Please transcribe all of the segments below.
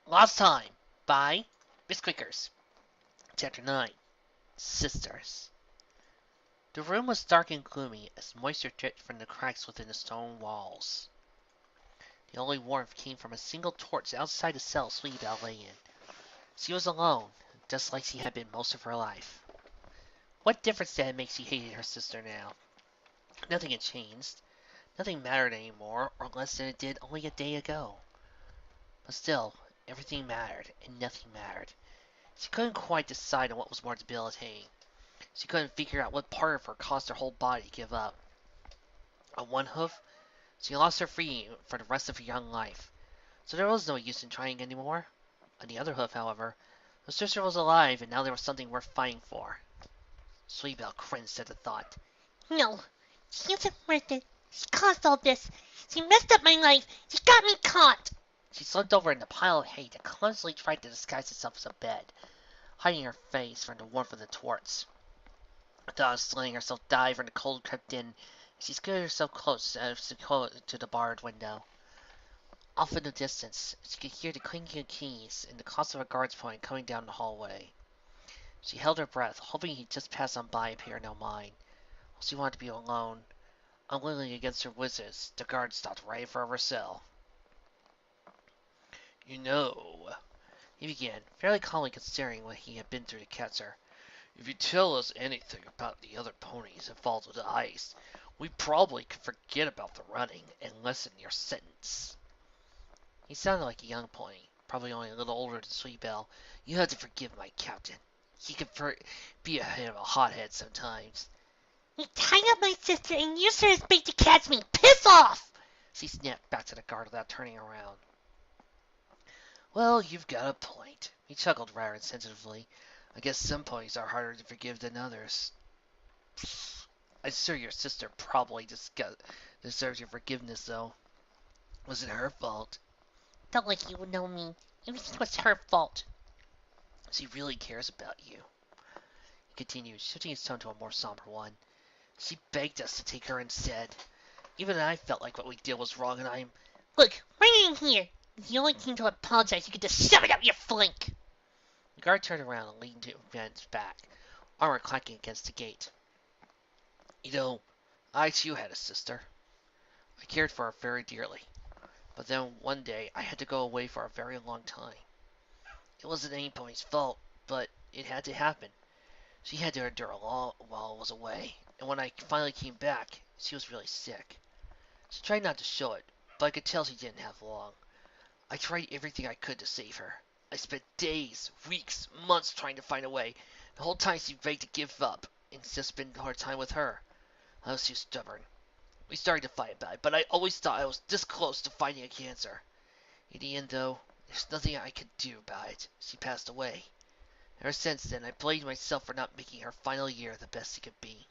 Lost Time by Miss Quickers. Chapter 9 Sisters. The room was dark and gloomy as moisture dripped from the cracks within the stone walls. The only warmth came from a single torch outside the cell Sweetie Belle lay in. She was alone, just like she had been most of her life. What difference did it make she hated her sister now? Nothing had changed. Nothing mattered anymore, or less than it did only a day ago. But still, everything mattered, and nothing mattered. She couldn't quite decide on what was more debilitating. She couldn't figure out what part of her caused her whole body to give up. On one hoof, she lost her freedom for the rest of her young life, so there was no use in trying anymore. On the other hoof, however, her sister was alive, and now there was something worth fighting for. Sweetie Belle cringed at the thought. No, she isn't worth it. She caused all this. She messed up my life. She got me caught. She slumped over in the pile of hay that clumsily tried to disguise itself as a bed, hiding her face from the warmth of the torch. The thought of letting herself die from the cold crept in, and she scooted herself close to the barred window. Off in the distance, she could hear the clinking of keys and the cost of a guard's point coming down the hallway. She held her breath, hoping he'd just pass on by and pay her no mind. She wanted to be alone. Unwillingly against her wishes, the guard stopped right in front of her cell. You know, he began, fairly calmly considering what he had been through to catch her. If you tell us anything about the other ponies that fall to the ice, we probably could forget about the running and lessen your sentence. He sounded like a young pony, probably only a little older than Sweet Belle. You have to forgive my captain. He could be a bit of a hothead sometimes. You tied up my sister and used her as bait to catch me. Piss off! She snapped back to the guard without turning around. Well, you've got a point. He chuckled rather insensitively. I guess some ponies are harder to forgive than others. I'm sure your sister probably deserves your forgiveness, though. Was it her fault? Don't like you would know me. Everything was her fault. She really cares about you. He continued, shifting his tone to a more somber one. She begged us to take her instead. Even I felt like what we did was wrong, and I'm... Look, right in here. If you only came to apologize, you could just shove it up your flank. The guard turned around and leaned to his back, armor clacking against the gate. You know, I too had a sister. I cared for her very dearly. But then one day I had to go away for a very long time. It wasn't any pony's fault, but it had to happen. She had to endure a lot while I was away, and when I finally came back, she was really sick. She tried not to show it, but I could tell she didn't have long. I tried everything I could to save her. I spent days, weeks, months trying to find a way. The whole time she begged to give up and just spend more time with her. I was too stubborn. We started to fight about it, but I always thought I was this close to fighting a cancer. In the end, though, there's nothing I could do about it. She passed away. Ever since then, I blamed myself for not making her final year the best it could be.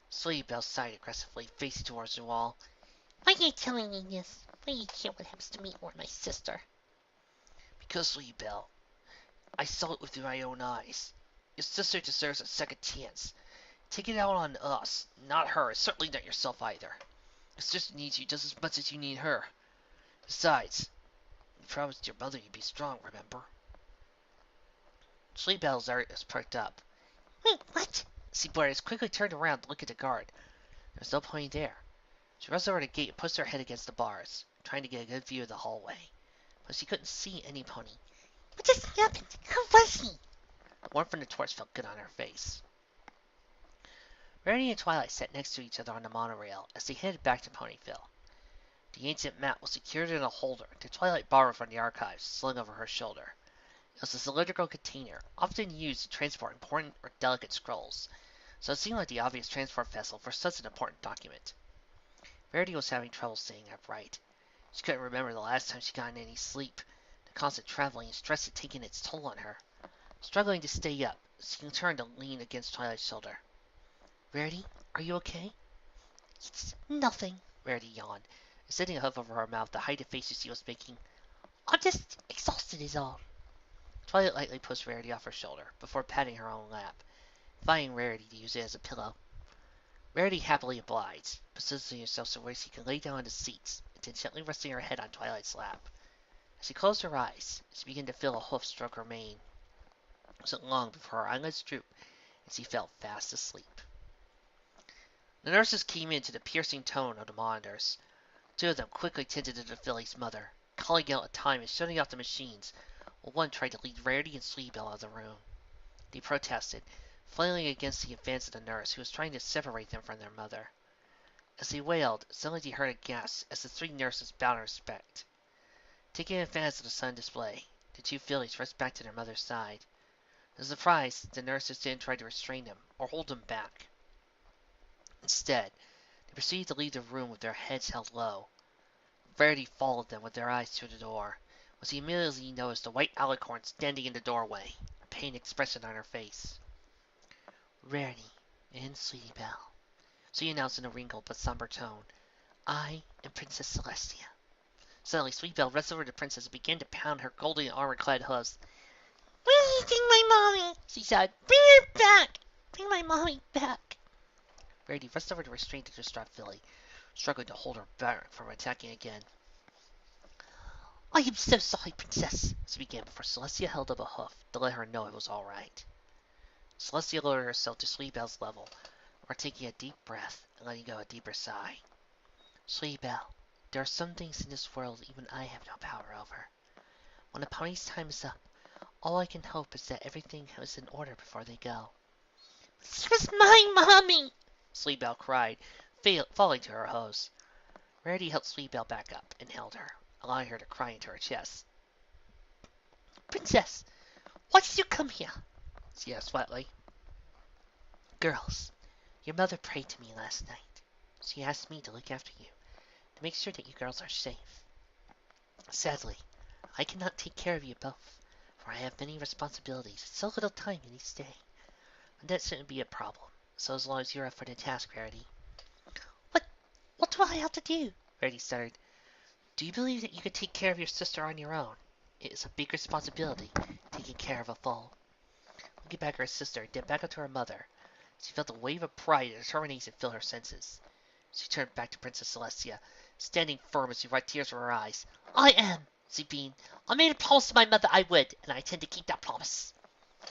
Sweetie Belle sighed aggressively, facing towards the wall. Why are you telling me this? Why do you care what happens to me or my sister? Because, Sweetie Belle, I saw it with my own eyes. Your sister deserves a second chance. Take it out on us, not her, certainly not yourself either. Your sister needs you just as much as you need her. Besides, you promised your mother you'd be strong, remember? Sweetie Belle's eyes perked up. Wait, what? She blurted, quickly turned around to look at the guard. There was no pony there. She rushed over to the gate and pushed her head against the bars, trying to get a good view of the hallway. But she couldn't see any pony. What just happened? Who was he? The warmth from the torch felt good on her face. Rarity and Twilight sat next to each other on the monorail as they headed back to Ponyville. The ancient map was secured in a holder that Twilight borrowed from the archives, slung over her shoulder. It was a cylindrical container, often used to transport important or delicate scrolls, so it seemed like the obvious transport vessel for such an important document. Rarity was having trouble staying upright. She couldn't remember the last time she got any sleep. The constant traveling and stress had taken its toll on her. Struggling to stay up, she turned to lean against Twilight's shoulder. Rarity, are you okay? It's nothing. Rarity yawned, setting a hoof over her mouth to hide the faces she was making. I'm just exhausted is all. Twilight lightly pushed Rarity off her shoulder, before patting her own lap, inviting Rarity to use it as a pillow. Rarity happily obliged, positioning herself so where she could lay down on the seats, and then gently resting her head on Twilight's lap. As she closed her eyes, she began to feel a hoof stroke her mane. It wasn't long before her eyelids drooped and she fell fast asleep. The nurses came in to the piercing tone of the monitors. Two of them quickly tended to the filly's mother, calling out at time and shutting off the machines, while one tried to lead Rarity and Sweetbelle out of the room. They protested, flailing against the advance of the nurse, who was trying to separate them from their mother. As they wailed, suddenly they heard a gasp as the three nurses bowed in respect. Taking advantage of the sudden display, the two fillies rushed back to their mother's side. To their surprise, the nurses didn't try to restrain them or hold them back. Instead, they proceeded to leave the room with their heads held low. Verity followed them with their eyes to the door, when she immediately noticed the white alicorn standing in the doorway, a pained expression on her face. "Rarity and Sweetbelle," she announced in a wrinkled but somber tone, "I am Princess Celestia." Suddenly, Sweetbelle rushed over to the princess and began to pound her golden armor-clad hooves. Where do you think my mommy? She said, Bring her back! Bring my mommy back! Rarity rushed over to restrain the distraught filly, struggling to hold her back from attacking again. I am so sorry, Princess, she began before Celestia held up a hoof to let her know it was all right. Celestia lowered herself to Sweetbelle's level, while taking a deep breath and letting go a deeper sigh. "Sweetbelle, there are some things in this world even I have no power over. When a pony's time is up, all I can hope is that everything is in order before they go." This was my mommy! Sweetbelle cried, falling to her hose. Rarity helped Sweetbelle back up and held her, allowing her to cry into her chest. "Princess, why did you come here?" she asked flatly. "Girls, your mother prayed to me last night. She asked me to look after you, to make sure that you girls are safe. Sadly, I cannot take care of you both, for I have many responsibilities and so little time in each day. And that shouldn't be a problem, so as long as you're up for the task, Rarity." What do I have to do?" Rarity stuttered. "Do you believe that you could take care of your sister on your own? It is a big responsibility, taking care of a foal." Looking back at her sister, then back up to her mother, she felt a wave of pride and determination fill her senses. She turned back to Princess Celestia, standing firm as she wiped tears from her eyes. "I am," she beamed. "I made a promise to my mother I would, and I intend to keep that promise."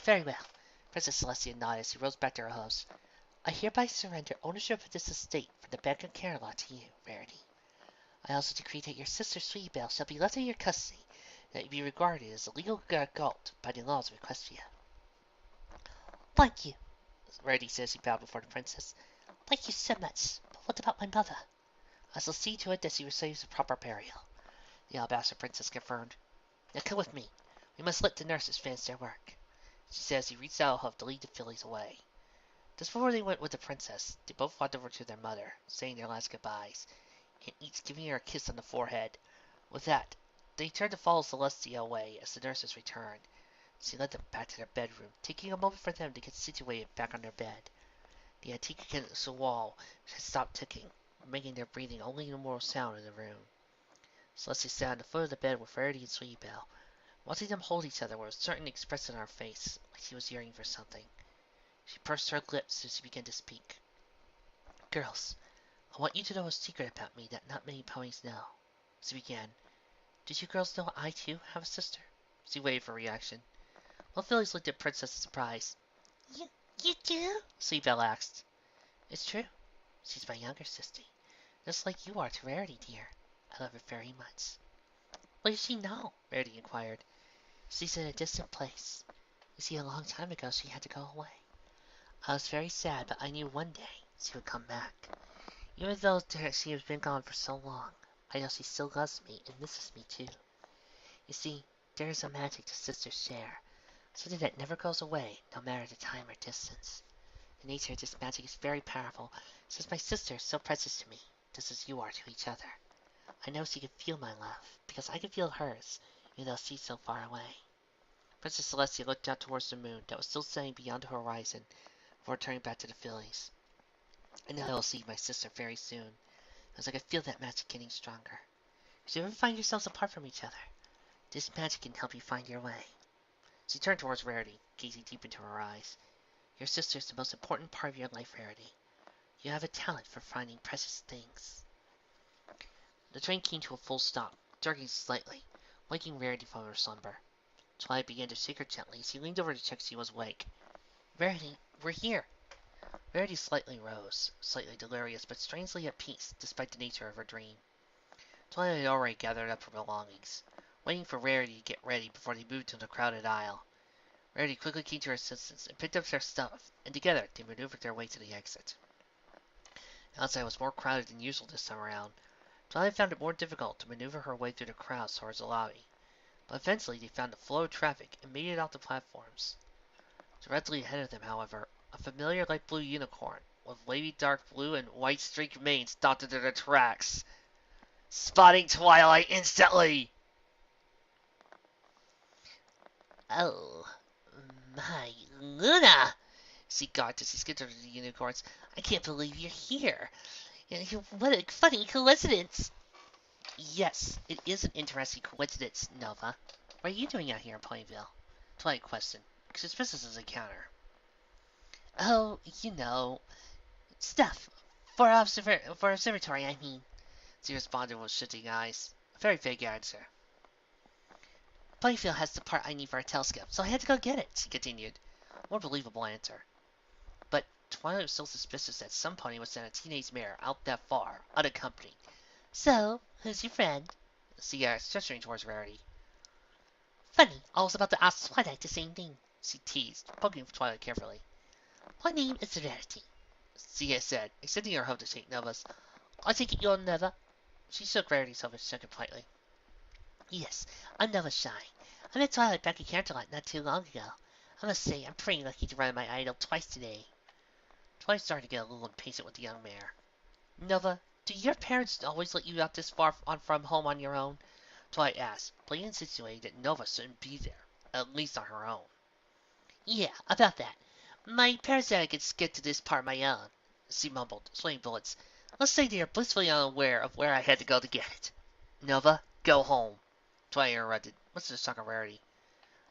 "Very well." Princess Celestia nodded as she rose back to her host. "I hereby surrender ownership of this estate from the Bank of Carolot to you, Rarity. I also decree that your sister Sweetbelle shall be left in your custody, and that you be regarded as a legal adult by the laws of Equestria." "Thank you," Rarity said as she bowed before the princess. "Thank you so much. But what about my mother?" "I shall see to it that she receives a proper burial," the Alabaster Princess confirmed. "Now come with me. We must let the nurses finish their work," she said as he reached out a hoof to lead the fillies away. Just before they went with the princess, they both walked over to their mother, saying their last goodbyes, and each giving her a kiss on the forehead. With that, they turned to follow Celestia away as the nurses returned. She led them back to their bedroom, taking a moment for them to get situated back on their bed. The antique against the wall had stopped ticking, making their breathing only a more sound in the room. Celestia sat on the foot of the bed with Rarity and Sweetbelle, watching them hold each other with a certain expression on her face, like she was yearning for something. She pursed her lips as she began to speak. "Girls, I want you to know a secret about me that not many ponies know," she began. "Did you girls know I, too, have a sister?" She waited for a reaction. Both fillies looked at Princess in surprise. You do?" Sweetbelle asked. "It's true. She's my younger sister, just like you are to Rarity, dear. I love her very much." "What does she know?" Rarity inquired. "She's in a distant place. You see, a long time ago she had to go away. I was very sad, but I knew one day she would come back. Even though she has been gone for so long, I know she still loves me and misses me too. You see, there is a magic the sisters share, something that never goes away, no matter the time or distance. The nature of this magic is very powerful, since my sister is so precious to me, just as you are to each other. I know she can feel my love, because I can feel hers, even though she's so far away." Princess Celestia looked out towards the moon that was still setting beyond the horizon before turning back to the fillies. "I know I will see my sister very soon, as I can feel that magic getting stronger. If you ever find yourselves apart from each other, this magic can help you find your way." She turned towards Rarity, gazing deep into her eyes. "Your sister is the most important part of your life, Rarity. You have a talent for finding precious things." The train came to a full stop, jerking slightly, waking Rarity from her slumber. Twilight began to shake her gently as he leaned over to check she was awake. Rarity, we're here. Rarity slightly rose, slightly delirious, but strangely at peace, despite the nature of her dream. Twilight had already gathered up her belongings, waiting for Rarity to get ready before they moved to the crowded aisle. Rarity quickly came to her senses and picked up their stuff, and together they maneuvered their way to the exit. Outside was more crowded than usual this time around. Twilight found it more difficult to maneuver her way through the crowds towards the lobby, but eventually they found the flow of traffic and made it off the platforms. Directly ahead of them, however, a familiar light blue unicorn with wavy dark blue and white streaked mane stopped into their tracks, spotting Twilight instantly. Oh, my Luna! She gawked as she skipped over to the unicorns. I can't believe you're here. What a funny coincidence. Yes, it is an interesting coincidence, Nova. What are you doing out here in Ponyville? Twilight questioned, suspicious as a counter. Oh, stuff. For observatory, I mean. She responded with shifting eyes. A very vague answer. Ponyville has the part I need for a telescope, so I had to go get it, she continued. More believable answer. But Twilight was still suspicious that some pony would send a teenage mare out that far, unaccompanied. So, who's your friend? She asked, gesturing towards Rarity. Funny, I was about to ask Twilight the same thing, she teased, poking Twilight carefully. My name is Rarity, she said, extending her hand to shake Nova's. I take it you're Nova? She shook Rarity's hand and shook it politely. Yes, I'm Nova Shy. I met Twilight back at Canterlot not too long ago. I must say, I'm pretty lucky to run my idol twice today. Twilight started to get a little impatient with the young mare. Nova, do your parents always let you out this far from home on your own? Twilight asked, plainly insinuating that Nova shouldn't be there, at least on her own. Yeah, about that. My parents said I could get to this part on my own, she mumbled, swinging bullets. Let's say they are blissfully unaware of where I had to go to get it. Nova, go home, Twilight interrupted, much to the shock of Rarity.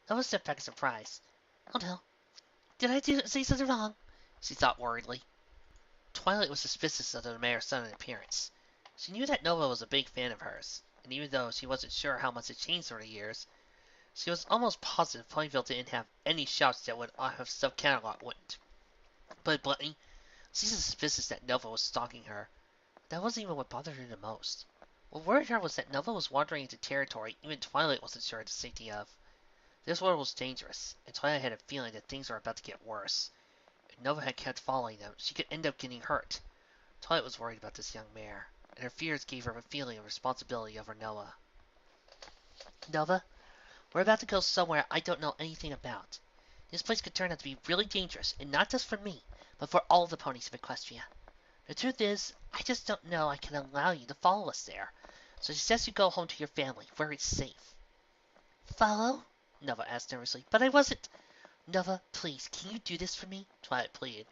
Nova stepped back in surprise. Oh no. Did I say something wrong? She thought worriedly. Twilight was suspicious of the mayor's sudden appearance. She knew that Nova was a big fan of hers, and even though she wasn't sure how much had changed over the years, she was almost positive Ponyville didn't have any shouts that would have stuff Canterlot wouldn't. But bluntly, she was suspicious that Nova was stalking her. That wasn't even what bothered her the most. What worried her was that Nova was wandering into territory even Twilight wasn't sure of the safety of. This world was dangerous, and Twilight had a feeling that things were about to get worse. If Nova had kept following them, she could end up getting hurt. Twilight was worried about this young mare, and her fears gave her a feeling of responsibility over Noah. Nova, we're about to go somewhere I don't know anything about. This place could turn out to be really dangerous, and not just for me, but for all the ponies of Equestria. The truth is, I just don't know I can allow you to follow us there, so I suggest you go home to your family, where it's safe. Follow? Nova asked nervously, but I wasn't. Nova, please, can you do this for me? Twilight pleaded,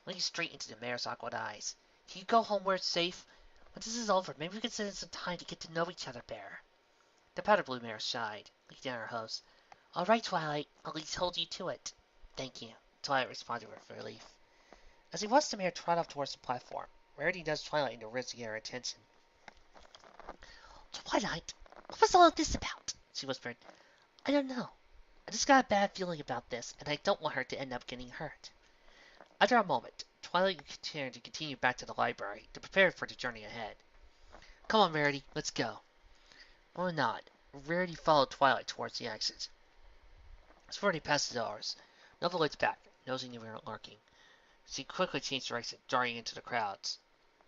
looking straight into the mare's awkward eyes. Can you go home where it's safe? When this is over, maybe we can spend some time to get to know each other better. The powder blue mare sighed, looking at her host. All right, Twilight, I'll at least hold you to it. Thank you, Twilight responded with relief. As he watched the mare trot off towards the platform, Rarity nudged Twilight into Riz to get her attention. Twilight, what was all of this about? She whispered. I don't know. I just got a bad feeling about this, and I don't want her to end up getting hurt. After a moment, Twilight turned to continue back to the library to prepare for the journey ahead. Come on, Rarity, let's go. With a nod, Rarity followed Twilight towards the exit. As before they passed the doors, Nova looked back, nosing they weren't lurking. She quickly changed direction, darting into the crowds.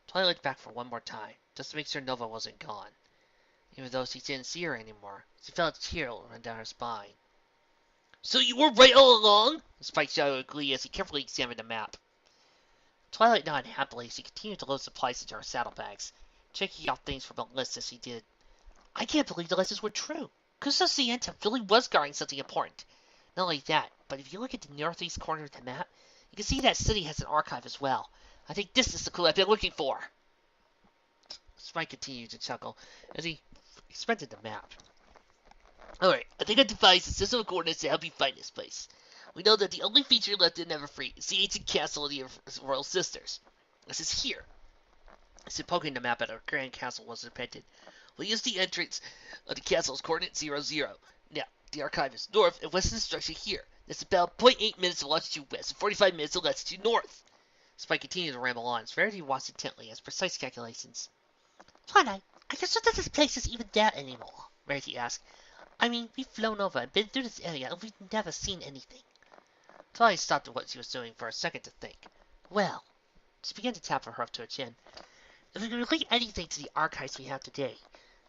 Twilight looked back for one more time, just to make sure Nova wasn't gone. Even though she didn't see her anymore, she felt a chill run down her spine. So you were right all along? Spike shouted with glee as he carefully examined the map. Twilight nodded happily as she continued to load supplies into her saddlebags, checking off things from the list as she did. I can't believe the letters were true. Kusosienta really was guarding something important. Not only that, but if you look at the northeast corner of the map, you can see that city has an archive as well. I think this is the clue I've been looking for. Spike continued to chuckle as he inspected the map. Alright, I think I devised a system of coordinates to help you find this place. We know that the only feature left in Everfree is the ancient castle of the Royal Sisters. This is here. I said, poking the map at our grand castle was depicted, We'll use the entrance of the castle's coordinate 00. Now, the archive is north and west of the structure here. That's about .8 minutes of longitude west and 45 minutes of latitude north. Spike continued to ramble on as Verity watched intently as precise calculations. Twilight, I guess not that this place is even there anymore, Verity asked. I mean, we've flown over and been through this area and we've never seen anything. Twilight stopped at what she was doing for a second to think. Well, she began to tap her hoof to her chin. If we can relate anything to the archives we have today,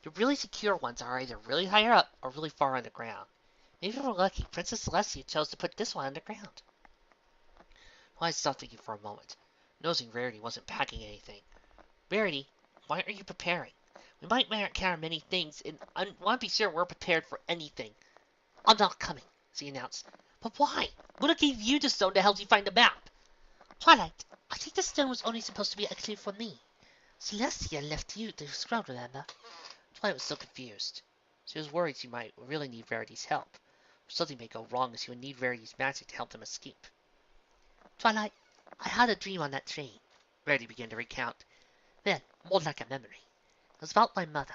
the really secure ones are either really higher up or really far underground. Maybe if we're lucky, Princess Celestia chose to put this one underground. Twilight stopped thinking for a moment, noticing Rarity wasn't packing anything. Rarity, why are you preparing? We might encounter many things, and I want to be sure we're prepared for anything. I'm not coming, she announced. But why? Luna gave you the stone to help you find the map. Twilight, I think the stone was only supposed to be actually for me. Celestia left you the scroll, remember? Twilight was still confused. She was worried she might really need Verity's help. Or something may go wrong, and she would need Verity's magic to help them escape. Twilight, I had a dream on that train, Verity began to recount. Then, more like a memory. It was about my mother.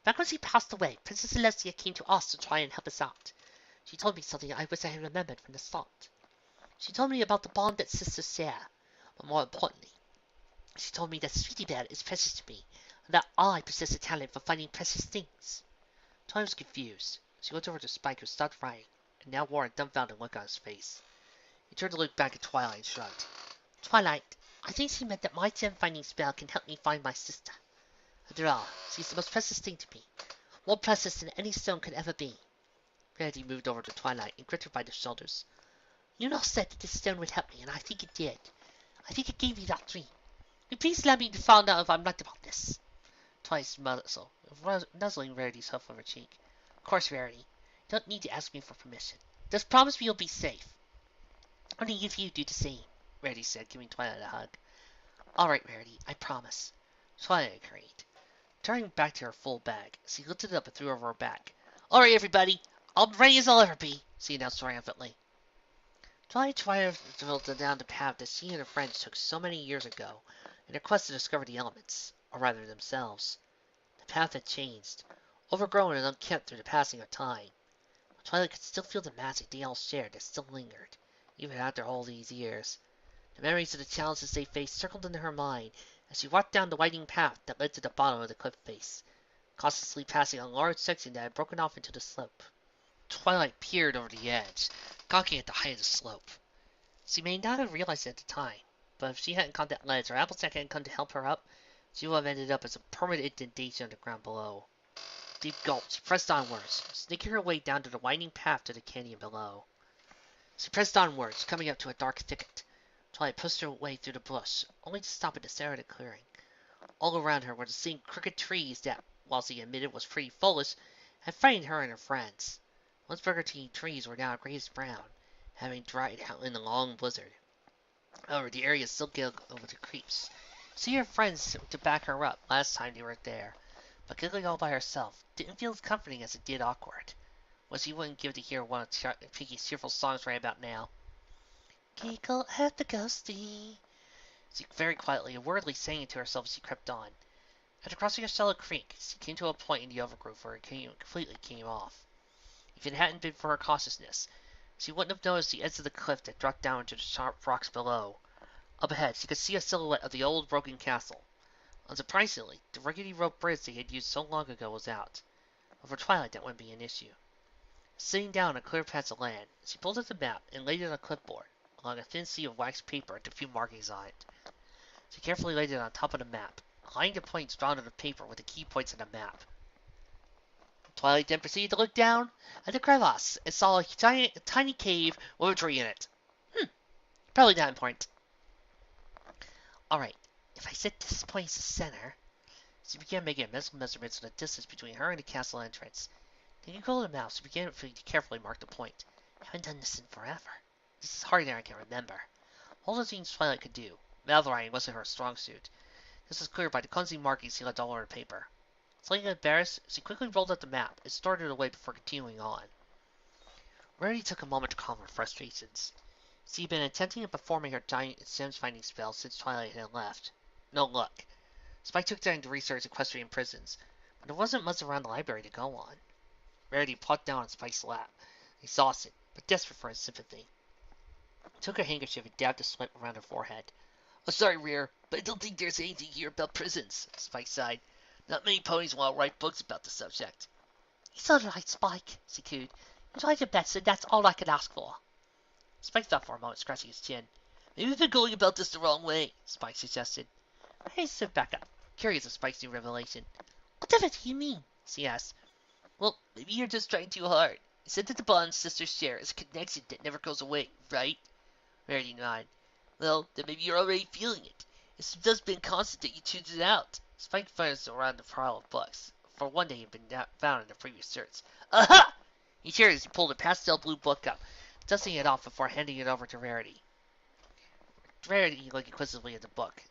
Back when she passed away, Princess Celestia came to us to try and help us out. She told me something I wish I had remembered from the start. She told me about the bond that sisters share, but more importantly, she told me that Sweetie Belle is precious to me, and that I possess a talent for finding precious things. Twilight was confused. She looked over to Spike, who stopped writing, and now wore a dumbfounded look on his face. He turned to look back at Twilight and shrugged. Twilight, I think she meant that my gem-finding spell can help me find my sister. After all, she's the most precious thing to me. More precious than any stone could ever be. Verity moved over to Twilight and gripped her by the shoulders. You know said that this stone would help me, and I think it did. I think it gave me that dream. Will you please let me find out if I'm right about this? Twilight muzzled, nuzzling Verity's hoof on her cheek. Of course, Verity. You don't need to ask me for permission. Just promise me you'll be safe. Only if you do the same, Verity said, giving Twilight a hug. All right, Verity, I promise. Twilight agreed. Turning back to her full bag, she lifted it up and threw it over her back. All right, everybody, I'm ready as I'll ever be, she announced triumphantly. Twilight traveled down the path that she and her friends took so many years ago in their quest to discover the elements, or rather themselves. The path had changed, overgrown and unkempt through the passing of time. But Twilight could still feel the magic they all shared that still lingered, even after all these years. The memories of the challenges they faced circled into her mind as she walked down the winding path that led to the bottom of the cliff face, cautiously passing a large section that had broken off into the slope. Twilight peered over the edge, gawking at the height of the slope. She may not have realized it at the time, but if she hadn't caught that ledge or Applejack hadn't come to help her up, she would have ended up as a permanent indentation on the ground below. Deep gulps, she pressed onwards, sneaking her way down to the winding path to the canyon below. She pressed onwards, coming up to a dark thicket. Twilight pushed her way through the bush, only to stop at the center of the clearing. All around her were the same crooked trees that, while she admitted was pretty foolish, had frightened her and her friends. Once burgundy trees were now grayish brown, having dried out in a long blizzard. However, the area still gave over to creeps. She and her friends to back her up last time they were there, but giggling all by herself didn't feel as comforting as it did awkward. What she wouldn't give to hear one of Piggy's cheerful songs right about now. Giggle at the ghosty. She very quietly and wordly sang it to herself as she crept on. After crossing a shallow creek, she came to a point in the overgrowth where it completely came off. If it hadn't been for her cautiousness, she wouldn't have noticed the edge of the cliff that dropped down into the sharp rocks below. Up ahead, she could see a silhouette of the old broken castle. Unsurprisingly, the rickety rope bridge they had used so long ago was out. But for Twilight, that wouldn't be an issue. Sitting down on a clear patch of land, she pulled out the map and laid it on a clipboard, along a thin sheet of waxed paper with a few markings on it. She carefully laid it on top of the map, aligning the points drawn on the paper with the key points of the map. Twilight then proceeded to look down at the crevasse and saw a tiny cave with a tree in it. Probably not important. Alright, if I set this point as the center... She began making mental measurements of the distance between her and the castle entrance. Taking control of the mouse, she began to carefully mark the point. I haven't done this in forever. This is harder than I can remember. All the things Twilight could do, mouth writing wasn't her strong suit. This was clear by the clumsy markings she left all over the paper. Slightly embarrassed, she quickly rolled out the map and started away before continuing on. Rarity took a moment to calm her frustrations. She had been attempting and performing her giant gems-finding spell since Twilight had left. No luck. Spike took time to research equestrian prisons, There wasn't much around the library to go on. Rarity plucked down on Spike's lap, exhausted, but desperate for his sympathy. Took her handkerchief and dabbed the sweat around her forehead. "Oh, sorry, Rear, but I don't think there's anything here about prisons," Spike sighed. "Not many ponies want to write books about the subject." "It's all right, Spike," she cooed. "You tried your best, and that's all I could ask for." Spike thought for a moment, scratching his chin. "Maybe we've been going about this the wrong way," Spike suggested. Rarity stood back up, curious of Spike's new revelation. "Whatever do you mean?" she asked. "Well, maybe you're just trying too hard. You said that the bond sisters share is a connection that never goes away, right?" Rarity nodded. "Well, then maybe you're already feeling it. It's just been constant that you tuned it out." Spike fuzzed around the pile of books. For one day he had been found in the previous search. "Aha!" He cheered as he pulled a pastel blue book up, dusting it off before handing it over to Rarity. Rarity looked inquisitively at the book,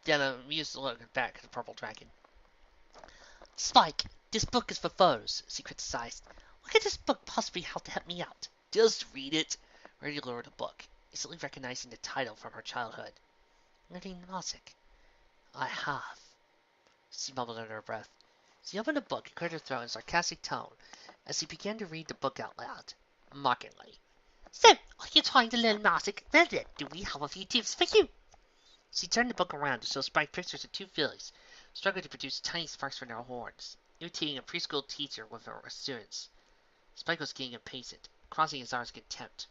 then amused look back at the purple dragon. "Spike, this book is for foes," she criticized. "What could this book possibly have to help me out?" "Just read it." Rarity lowered the book, instantly recognizing the title from her childhood. Learning Nausicaa. I have, she mumbled under her breath. She opened the book and cleared her throat in a sarcastic tone as she began to read the book out loud, mockingly. "So, are you trying to learn Nausicaa? Well then, do we have a few tips for you?" She turned the book around to show Spike pictures of two fillies struggling to produce tiny sparks from their horns, imitating a preschool teacher with her students. Spike was getting impatient, crossing his arms in contempt.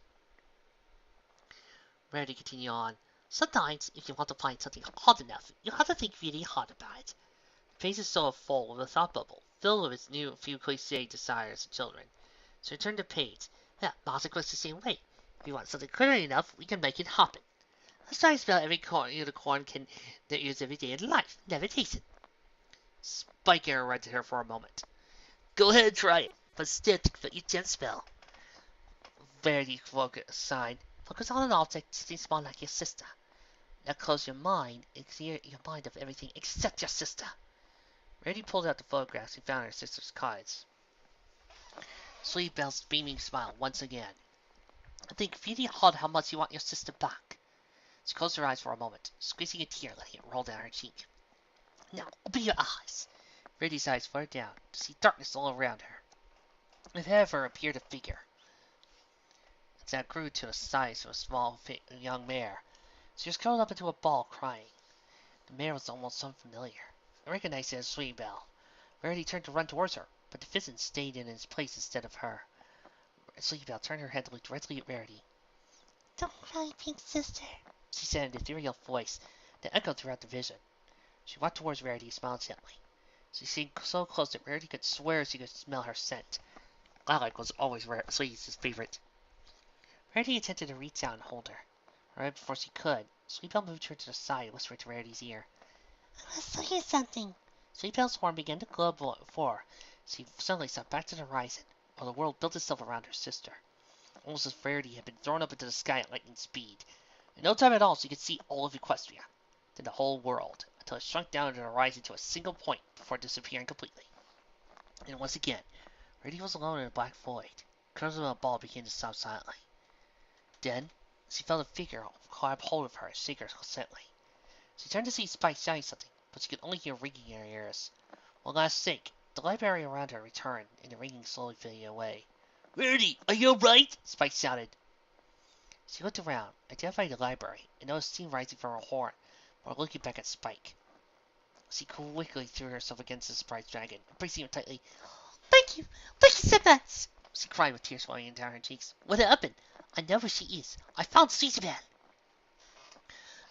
Rarity continued on. "Sometimes, if you want to find something hard enough, you have to think really hard about it." The page is so full of a thought bubble, filled with its new few cliche desires of children. So he turned the page. Yeah, Nausicaa was the same way. If you want something clear enough, we can make it happen. Let's try to spell every unicorn can that use every day in life. Never taste it. Spike interrupted her for a moment. "Go ahead and try it, but still think that you can spell." Rarity sighed. "Focus on an object sitting small like your sister. Now close your mind and clear your mind of everything except your sister." Rarity pulled out the photographs and found her sister's cottage. Sweetbell's beaming smile once again. "Think really hard how much you want your sister back." She closed her eyes for a moment, squeezing a tear, letting it roll down her cheek. "Now open your eyes." Rarity's eyes flared down to see darkness all around her. Ahead of her appeared a figure that grew to the size of a small young mare. She was curled up into a ball, crying. The mare was almost unfamiliar. I recognized it as Sweetbell. Rarity turned to run towards her, but the pheasant stayed in its place instead of her. Sweetbell turned her head to look directly at Rarity. "Don't cry, pink sister," she said in an ethereal voice that echoed throughout the vision. She walked towards Rarity and smiled gently. She seemed so close that Rarity could swear she could smell her scent. Lilac was always Sweetie's favorite. Rarity attempted to reach out and hold her. Right before she could, Sweetbell moved her to the side and whispered to Rarity's ear. "I must tell you something." Sweetbell's horn began to glow before she suddenly stepped back to the horizon, while the world built itself around her sister. Almost as if Rarity had been thrown up into the sky at lightning speed. In no time at all, she could see all of Equestria, then the whole world, until it shrunk down to the horizon to a single point before disappearing completely. And once again, Rarity was alone in a black void. Curls of a ball began to sob silently. Then, she felt a figure grab hold of her and shake her gently. She turned to see Spike shouting something, but she could only hear ringing in her ears. One last sake, the library around her returned, and the ringing slowly faded away. "Rarity, are you alright?" Spike shouted. She looked around, identified the library, and noticed steam rising from her horn, while looking back at Spike. She quickly threw herself against the surprised dragon, embracing him tightly. Thank you so much," she cried with tears flowing down her cheeks. "What happened? I know where she is. I found Sweetbell."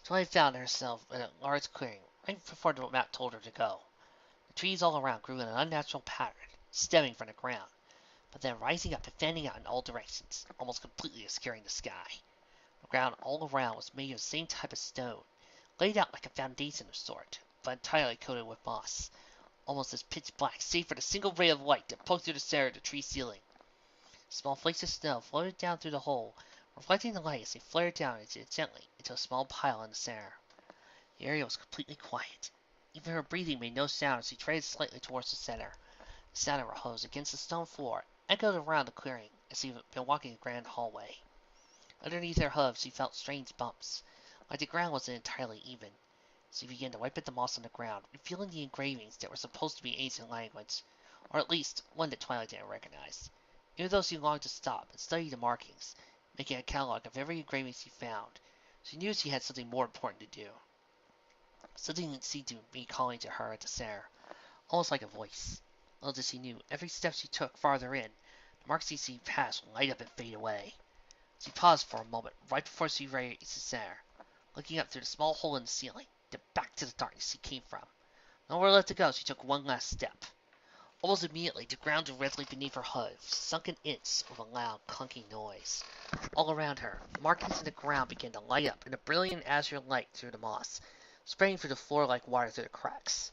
Twilight found herself in a large clearing, right before the map told her to go. The trees all around grew in an unnatural pattern, stemming from the ground, but then rising up and fanning out in all directions, almost completely obscuring the sky. The ground all around was made of the same type of stone, laid out like a foundation of sort, but entirely coated with moss, almost as pitch black save for the single ray of light that poked through the center of the tree ceiling. Small flakes of snow floated down through the hole, reflecting the light as they flared down gently into a small pile in the center. The area was completely quiet. Even her breathing made no sound as she treaded slightly towards the center. The sound of her hooves against the stone floor echoed around the clearing as she had been walking the grand hallway. Underneath her hooves she felt strange bumps, like the ground wasn't entirely even. She began to wipe at the moss on the ground, revealing the engravings that were supposed to be ancient language, or at least one that Twilight didn't recognize. Even though she longed to stop and study the markings, making a catalog of every engraving she found, she knew she had something more important to do. Something that seemed to be calling to her at the center, almost like a voice. Little did she knew, every step she took farther in, the marks she passed would light up and fade away. She paused for a moment right before she raised the center, looking up through the small hole in the ceiling, then back to the darkness she came from. Nowhere left to go, she took one last step. Almost immediately, the ground directly beneath her hooves sunk an inch with a loud, clunking noise. All around her, the markings in the ground began to light up in a brilliant azure light through the moss, spraying through the floor like water through the cracks.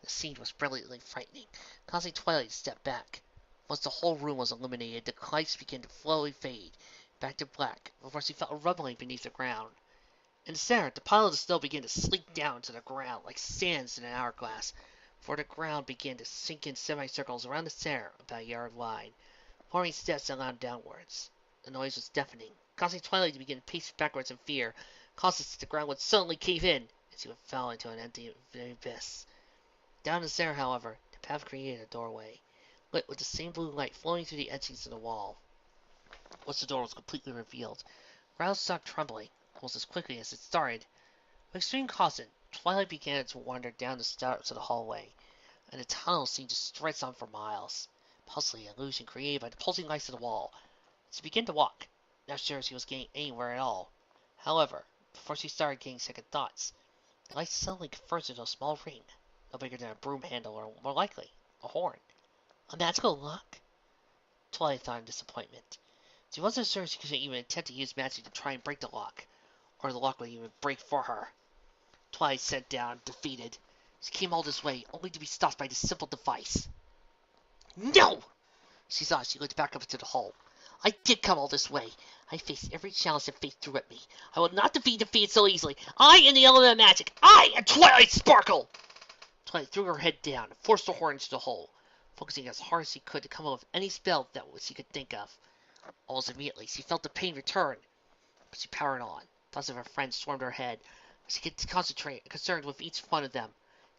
The scene was brilliantly frightening, causing Twilight to step back. Once the whole room was illuminated, the lights began to slowly fade back to black before she felt a rumbling beneath the ground. In the center, the pile of snow began to slink down to the ground like sands in an hourglass, for the ground began to sink in semicircles around the center about a yard wide, forming steps that wound downwards. The noise was deafening, causing Twilight to begin to pace backwards in fear, causing the ground would suddenly cave in, and she would fall into an empty abyss. Down the center, however, the path created a doorway, lit with the same blue light flowing through the etchings of the wall. Once the door was completely revealed, the ground stopped trembling, almost as quickly as it started. With extreme caution, Twilight began to wander down the steps of the hallway, and the tunnel seemed to stretch on for miles, puzzling the illusion created by the pulsing lights of the wall. She began to walk, not sure if she was getting anywhere at all. However, before she started getting second thoughts, the light suddenly converged into a small ring, no bigger than a broom handle or, more likely, a horn. A magical lock? Twilight thought in disappointment. She wasn't sure she could even attempt to use magic to try and break the lock, or the lock would even break for her. Twilight sat down, defeated. She came all this way, only to be stopped by this simple device. No! She thought as she looked back up into the hole. I did come all this way. I faced every challenge that fate threw at me. I will not be defeated so easily. I am the element of magic. I am Twilight Sparkle! Twilight threw her head down and forced the horn into the hole, focusing as hard as she could to come up with any spell that she could think of. Almost immediately, she felt the pain return, but she powered on. Thoughts of her friends swarmed her head. She could concentrate, concerned with each one of them.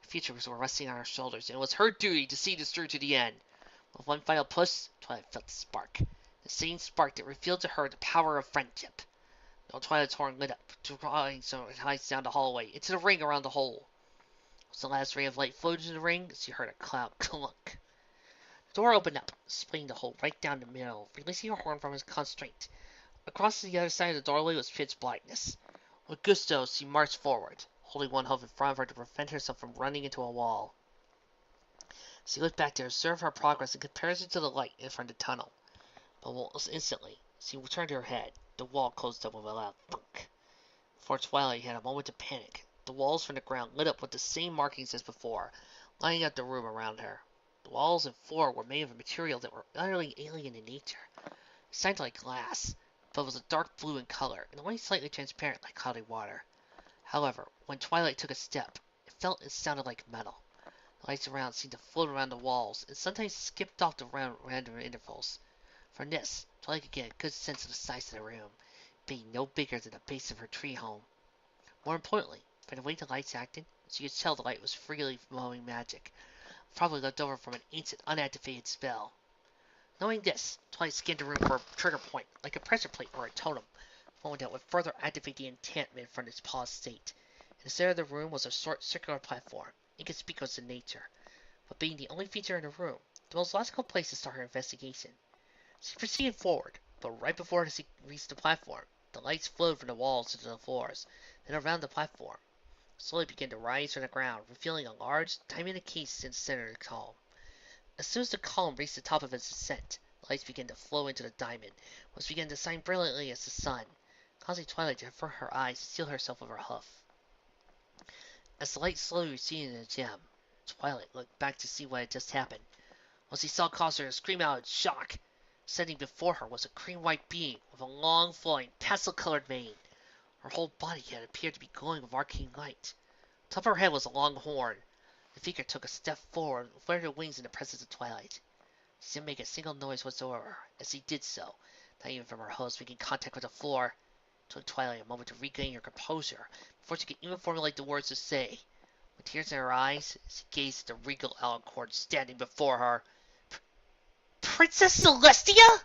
The futures were resting on her shoulders, and it was her duty to see this through to the end. With one final push, Twilight felt the spark. The same spark that revealed to her the power of friendship. Now Twilight's horn lit up, drawing some heights down the hallway, into the ring around the hole. As the last ray of light flowed into the ring, she heard a cloud clunk. The door opened up, splitting the hole right down the middle, releasing her horn from its constraint. Across the other side of the doorway was pitch blackness. With gusto, she marched forward, holding one hoof in front of her to prevent herself from running into a wall. She looked back to observe her progress in comparison to the light in front of the tunnel. But almost instantly, she turned her head. The wall closed up with a loud thunk. Before Twilight had a moment of panic, the walls from the ground lit up with the same markings as before, lighting up the room around her. The walls and floor were made of a material that were utterly alien in nature. It sounded like glass, but was a dark blue in color and only slightly transparent like cloudy water. However, when Twilight took a step, it sounded like metal. The lights around seemed to float around the walls and sometimes skipped off the random intervals. From this, Twilight could get a good sense of the size of the room, being no bigger than the base of her tree home. More importantly, from the way the lights acted, she could tell the light was freely flowing magic, probably left over from an ancient unactivated spell. Knowing this, Twilight scanned the room for a trigger point, like a pressure plate or a totem, one that would further activate the enchantment from its paused state. In the center of the room was a short circular platform, inconspicuous in nature, but being the only feature in the room, the most logical place to start her investigation. She proceeded forward, but right before she reached the platform, the lights flowed from the walls to the floors, then around the platform. Slowly began to rise from the ground, revealing a large, diamond case in the center of the column. As soon as the column reached the top of its ascent, the lights began to flow into the diamond, which began to shine brilliantly as the sun, causing Twilight to avert her eyes and seal herself with her hoof. As the light slowly receded in the gem, Twilight looked back to see what had just happened. What she saw caused her to scream out in shock. Standing before her was a cream-white being with a long, flowing, pastel-colored mane. Her whole body had appeared to be glowing with arcane light. On top of her head was a long horn. The figure took a step forward and flared her wings in the presence of Twilight. She didn't make a single noise whatsoever as she did so, not even from her hooves making contact with the floor. took Twilight a moment to regain her composure before she could even formulate the words to say. With tears in her eyes, she gazed at the regal Alincourt standing before her. Princess Celestia?